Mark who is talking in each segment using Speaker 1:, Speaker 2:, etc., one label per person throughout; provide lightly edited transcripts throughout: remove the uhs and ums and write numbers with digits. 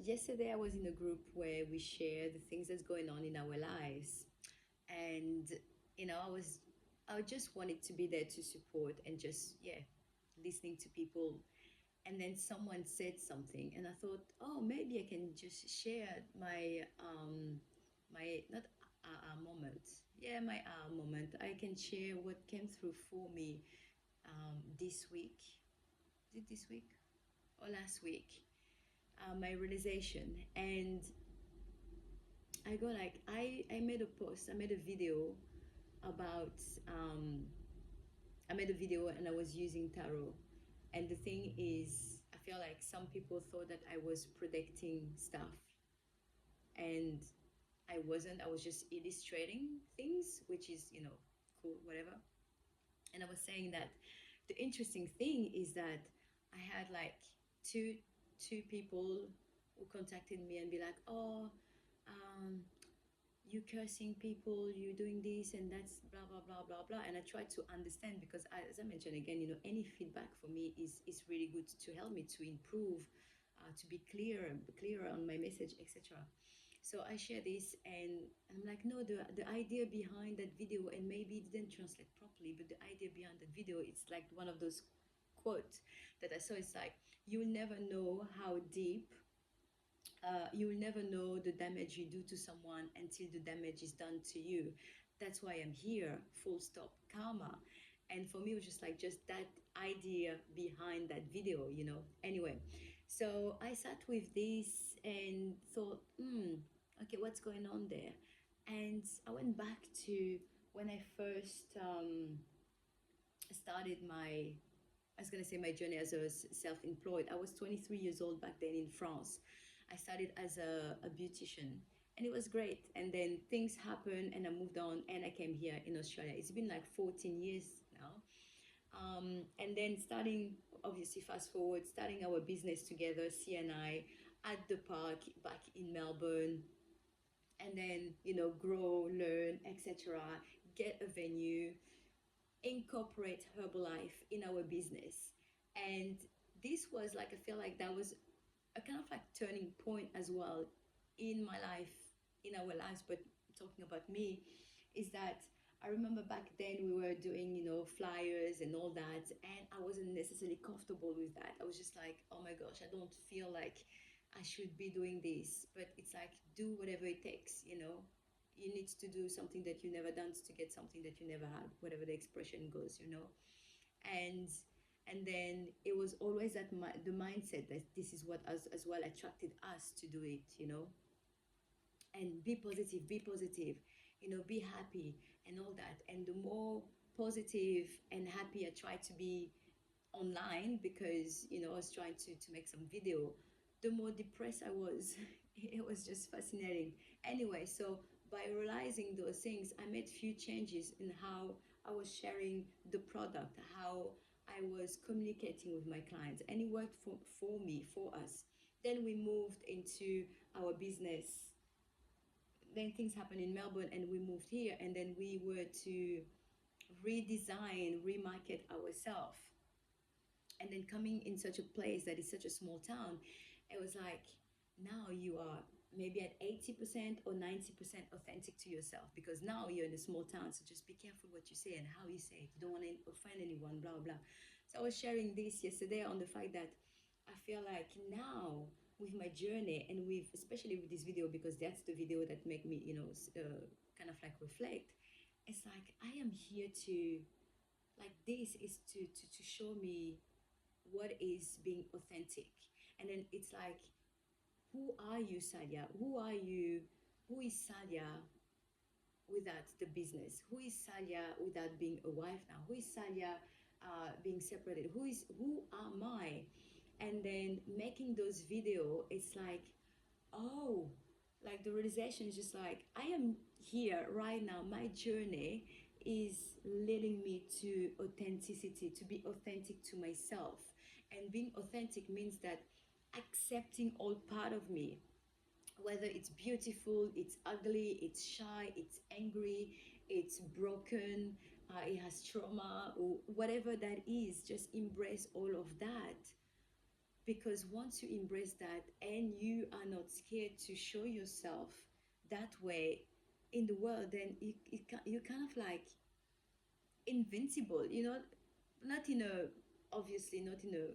Speaker 1: yesterday I was in a group where we share the things that's going on in our lives, and I just wanted to be there to support and just listening to people. And then someone said something, and I thought, oh, maybe I can just share my not moment, my moment. I can share what came through for me this week. Is it this week or last week? My realization. And I made a post, I made a video about I made a video and I was using tarot. And the thing is, I feel like some people thought that I was predicting stuff, and I wasn't. I was just illustrating things, which is, cool, whatever. And I was saying that the interesting thing is that I had like two two people who contacted me and be like, oh, um, you cursing people, you doing this and that's blah blah blah blah blah. And I try to understand, because as I mentioned again, any feedback for me is really good to help me to improve, to be clearer on my message, etc. So I share this, and I'm like, no, the idea behind that video, and maybe it didn't translate properly, but the idea behind that video, it's like one of those quotes that I saw. It's like, you will never know how deep, you will never know the damage you do to someone until the damage is done to you. That's why I'm here, full stop, karma. And for me, it was just that idea behind that video, Anyway, so I sat with this and thought, okay, what's going on there? And I went back to when I first started I was gonna say my journey as a self-employed. I was 23 years old back then in France. I started as a beautician, and it was great. And then things happened, and I moved on, and I came here in Australia. It's been like 14 years now. And then obviously, fast forward, starting our business together, CNI, at the park back in Melbourne, and then grow, learn, etc. Get a venue, incorporate Herbalife in our business. And this was like, I feel like that was a kind of like turning point as well in my life, in our lives. But talking about me, is that I remember back then we were doing, flyers and all that, and I wasn't necessarily comfortable with that. I was just like, oh my gosh, I don't feel like I should be doing this. But it's like, do whatever it takes, you need to do something that you never done to get something that you never had, whatever the expression goes. and and then it was always the mindset that this is what as well attracted us to do it. And be positive, be happy and all that. And the more positive and happy I try to be online, because I was trying to make some video, the more depressed I was. It was just fascinating. Anyway, so by realizing those things, I made few changes in how I was sharing the product, how I was communicating with my clients, and it worked for me, for us. Then we moved into our business. Then things happened in Melbourne, and we moved here, and then we were to redesign, remarket ourselves. And then coming in such a place that is such a small town, it was like, now you are maybe at 80% or 90% authentic to yourself, because now you're in a small town. So just be careful what you say and how you say it. You don't want to offend anyone, blah blah. So I was sharing this yesterday on the fact that I feel like now, with my journey, and with especially with this video, because that's the video that make me kind of like reflect. It's like, I am here to, like, this is to show me what is being authentic. And then it's like, who are you, Sadia? Who are you? Who is Sadia without the business? Who is Sadia without being a wife now? Who is Sadia being separated? Who am I? And then making those video, it's like, oh, like the realization is just like, I am here right now. My journey is leading me to authenticity, to be authentic to myself. And being authentic means that accepting all part of me, whether it's beautiful, it's ugly, it's shy, it's angry, it's broken, it has trauma, or whatever that is. Just embrace all of that, because once you embrace that and you are not scared to show yourself that way in the world, then you're kind of like invincible, not in a, obviously not in a,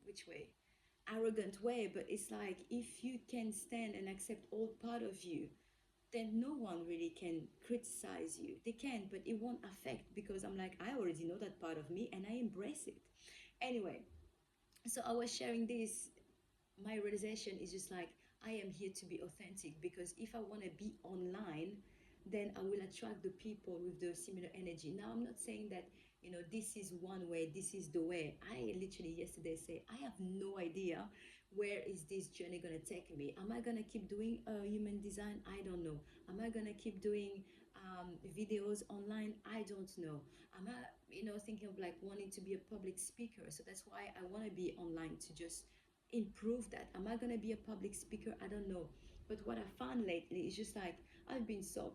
Speaker 1: which way, arrogant way, but it's like if you can stand and accept all part of you, then no one really can criticize you. They can, but it won't affect, because I'm like, I already know that part of me and I embrace it. Anyway, so I was sharing this. My realization is just like, I am here to be authentic, because if I want to be online, then I will attract the people with the similar energy. Now, I'm not saying that, this is one way, this is the way. I literally yesterday say, I have no idea where is this journey going to take me. Am I going to keep doing human design? I don't know. Am I going to keep doing videos online? I don't know. Am I, thinking of like wanting to be a public speaker? So that's why I want to be online, to just improve that. Am I going to be a public speaker? I don't know. But what I found lately is just like, I've been so,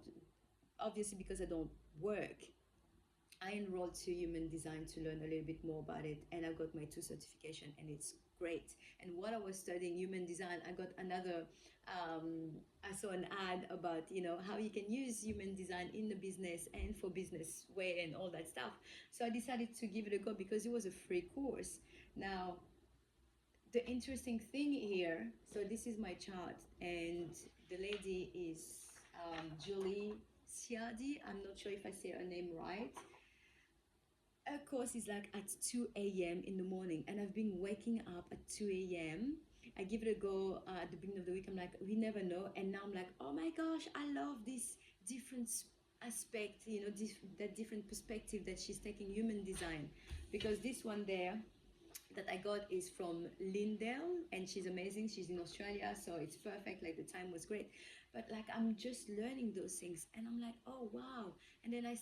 Speaker 1: obviously because I don't work, I enrolled to human design to learn a little bit more about it, and I got my two certification, and it's great. And while I was studying human design, I got another. I saw an ad about how you can use human design in the business and for business way and all that stuff. So I decided to give it a go because it was a free course. Now, the interesting thing here, so this is my chart, and the lady is Julie Siadi. I'm not sure if I say her name right. Her course is like at 2 a.m. in the morning, and I've been waking up at 2 a.m. I give it a go at the beginning of the week. I'm like, we never know. And now I'm like, oh my gosh, I love this different aspect, that different perspective that she's taking human design. Because this one there, that I got is from Lindell, and she's amazing. She's in Australia, so it's perfect. Like the time was great, but like I'm just learning those things, and I'm like, oh wow. And then I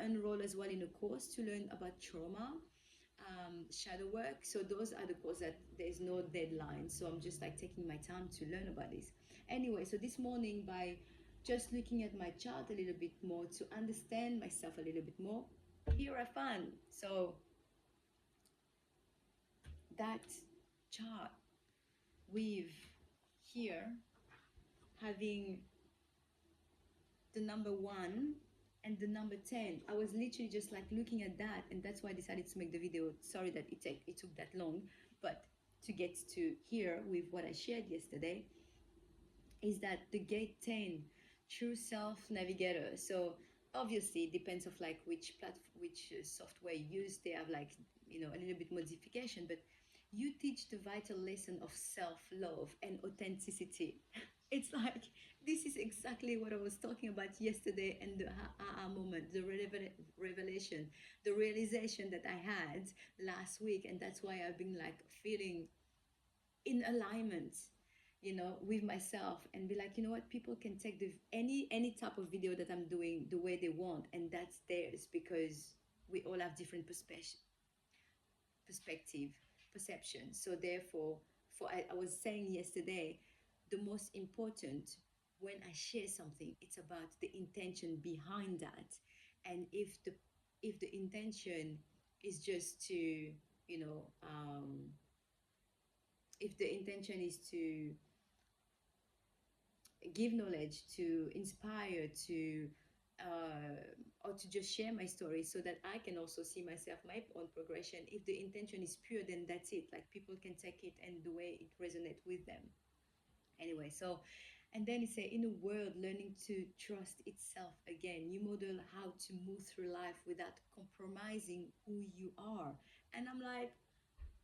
Speaker 1: enroll as well in a course to learn about trauma, shadow work. So those are the courses that there's no deadline. So I'm just like taking my time to learn about this. Anyway, so this morning, by just looking at my chart a little bit more to understand myself a little bit more, here I found. So that chart with here having the number 1 and the number 10. I was literally just like looking at that, and that's why I decided to make the video. Sorry that it took that long, but to get to here with what I shared yesterday is that the gate 10, true self navigator. So obviously it depends of like which software you use. They have like a little bit modification, but you teach the vital lesson of self-love and authenticity. It's like this is exactly what I was talking about yesterday, and the moment, the revelation, the realization that I had last week, and that's why I've been like feeling in alignment, with myself, and be like, you know what, people can take the any type of video that I'm doing the way they want, and that's theirs, because we all have different perspective, perception. So therefore, I was saying yesterday, the most important, when I share something, it's about the intention behind that. And if the intention is just to, if the intention is to give knowledge, to inspire, to or to just share my story so that I can also see myself, my own progression. If the intention is pure, then that's it. Like people can take it and the way it resonates with them. Anyway, so, and then it say, in a world learning to trust itself again, you model how to move through life without compromising who you are. And I'm like,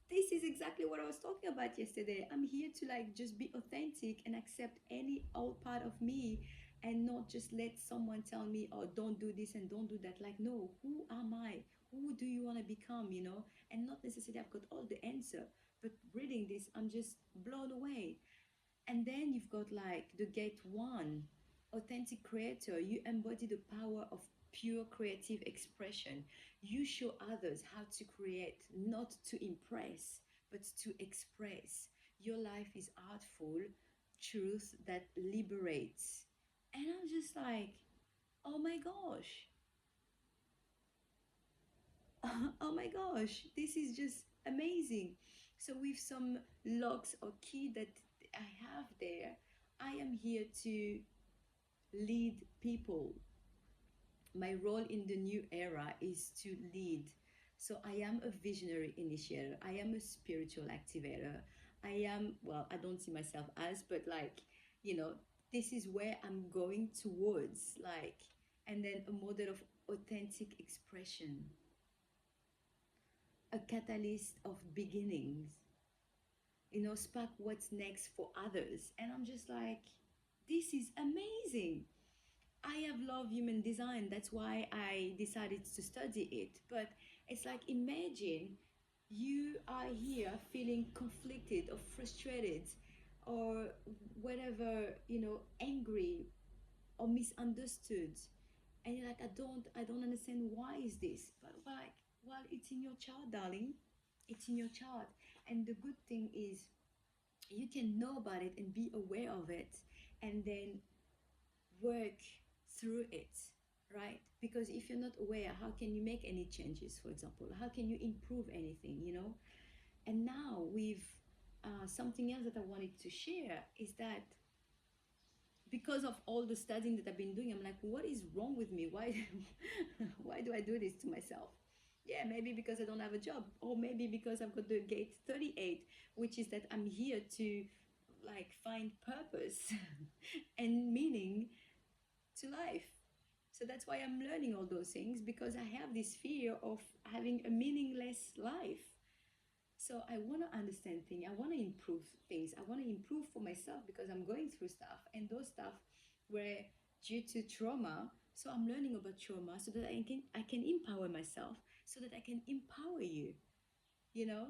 Speaker 1: this is exactly what I was talking about yesterday. I'm here to like just be authentic and accept any old part of me, and not just let someone tell me, oh, don't do this and don't do that. Like, no, who am I? Who do you want to become, And not necessarily I've got all the answer, but reading this, I'm just blown away. And then you've got like the gate 1, authentic creator. You embody the power of pure creative expression. You show others how to create, not to impress, but to express. Your life is artful, truth that liberates. And I'm just like, oh my gosh, oh my gosh, this is just amazing. So with some locks or key that I have there, I am here to lead people. My role in the new era is to lead. So I am a visionary initiator. I am a spiritual activator. I am, well, I don't see myself as, but like, you know, this is where I'm going towards, like, and then a model of authentic expression, a catalyst of beginnings, spark what's next for others. And I'm just like, this is amazing. I have loved human design. That's why I decided to study it. But it's like, imagine you are here feeling conflicted or frustrated or whatever, angry or misunderstood. And you're like, I don't understand why is this. But like, well, it's in your chart, darling. It's in your chart. And the good thing is you can know about it and be aware of it and then work through it, right? Because if you're not aware, how can you make any changes, for example? How can you improve anything? And now with something else that I wanted to share is that because of all the studying that I've been doing, I'm like, what is wrong with me? Why, why do I do this to myself? Yeah, maybe because I don't have a job, or maybe because I've got the gate 38, which is that I'm here to like find purpose and meaning to life. So that's why I'm learning all those things because I have this fear of having a meaningless life. So I want to understand things. I want to improve things. I want to improve for myself because I'm going through stuff, and those stuff were due to trauma. So I'm learning about trauma so that I can empower myself, so that I can empower you. You know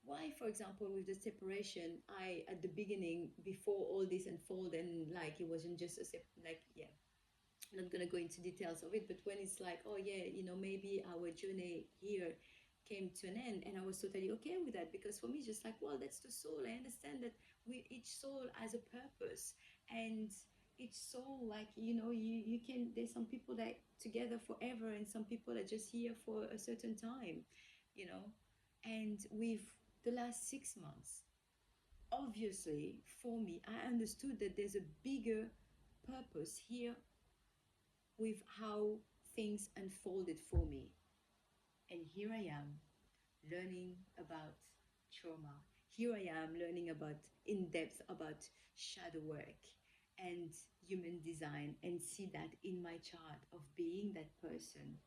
Speaker 1: why, for example, with the separation, I at the beginning before all this unfolded, and like it wasn't just like, yeah, I'm not gonna go into details of it, but when it's like, oh yeah, maybe our journey here came to an end, and I was totally okay with that because for me, it's just like, well, that's the soul. I understand that each soul has a purpose, and each soul, like you can. There's some people that together forever, and some people are just here for a certain time, you know. And with the last 6 months, obviously, for me, I understood that there's a bigger purpose here with how things unfolded for me. And here I am learning about trauma. Here I am learning about in depth about shadow work and human design, and see that in my chart of being that person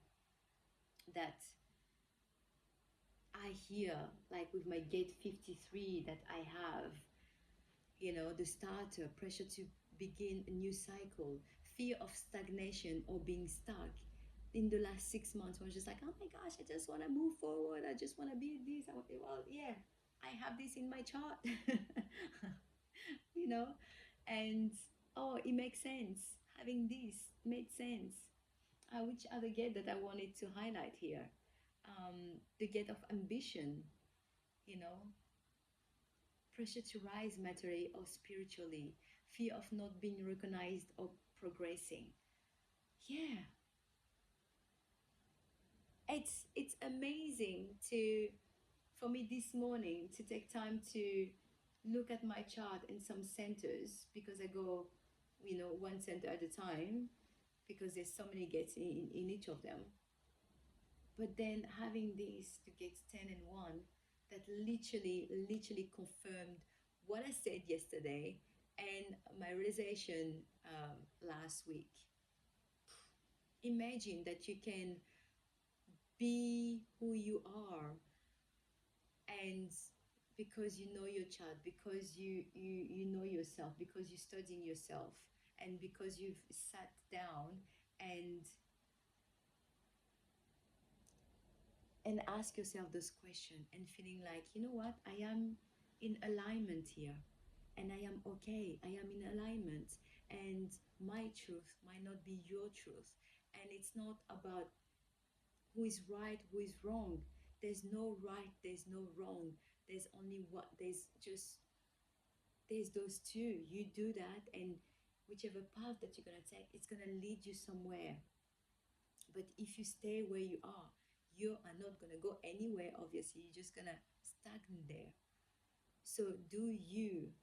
Speaker 1: that I hear, like with my gate 53 that I have, the starter, pressure to begin a new cycle, fear of stagnation or being stuck. In the last 6 months, I was just like, oh my gosh, I just want to move forward. I just want to be this. Well, yeah, I have this in my chart, you know, and oh, it makes sense. Having this made sense. Which other gate that I wanted to highlight here? The gate of ambition, you know, pressure to rise materially or spiritually, fear of not being recognized or progressing. Yeah, it's amazing to for me this morning to take time to look at my chart in some centers because I go, one center at a time because there's so many gates in each of them. But then having these to gates 10 and 1 that literally confirmed what I said yesterday and my realization last week. Imagine that you can be who you are, and because you know your child, because you know yourself, because you're studying yourself, and because you've sat down and ask yourself this question and feeling like, you know what, I am in alignment here, and I am okay, I am in alignment, and my truth might not be your truth, and it's not about who is right, who is wrong. There's no right, there's no wrong. There's only what, there's those two. You do that, and whichever path that you're going to take, it's going to lead you somewhere. But if you stay where you are not going to go anywhere, obviously. You're just going to stagnant there. So do you,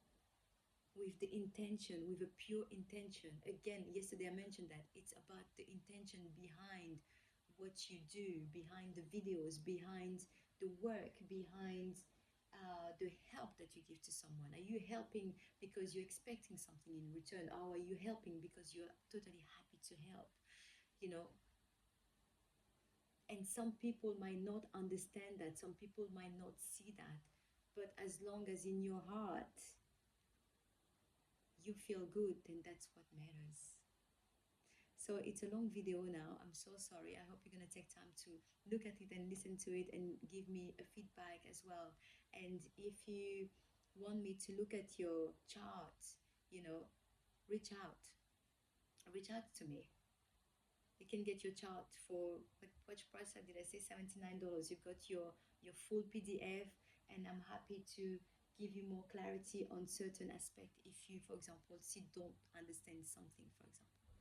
Speaker 1: with the intention, with a pure intention. Again, yesterday I mentioned that it's about the intention behind what you do, behind the videos, behind the work, behind the help that you give to someone. Are you helping because you're expecting something in return, or are you helping because you're totally happy to help? You know, and some people might not understand that, some people might not see that, but as long as in your heart you feel good, then that's what matters. So it's a long video now. I'm so sorry. I hope you're going to take time to look at it and listen to it and give me a feedback as well. And if you want me to look at your chart, you know, reach out. Reach out to me. You can get your chart for what price did I say? $79. You got your full PDF, and I'm happy to give you more clarity on certain aspect if you, for example, still don't understand something, for example.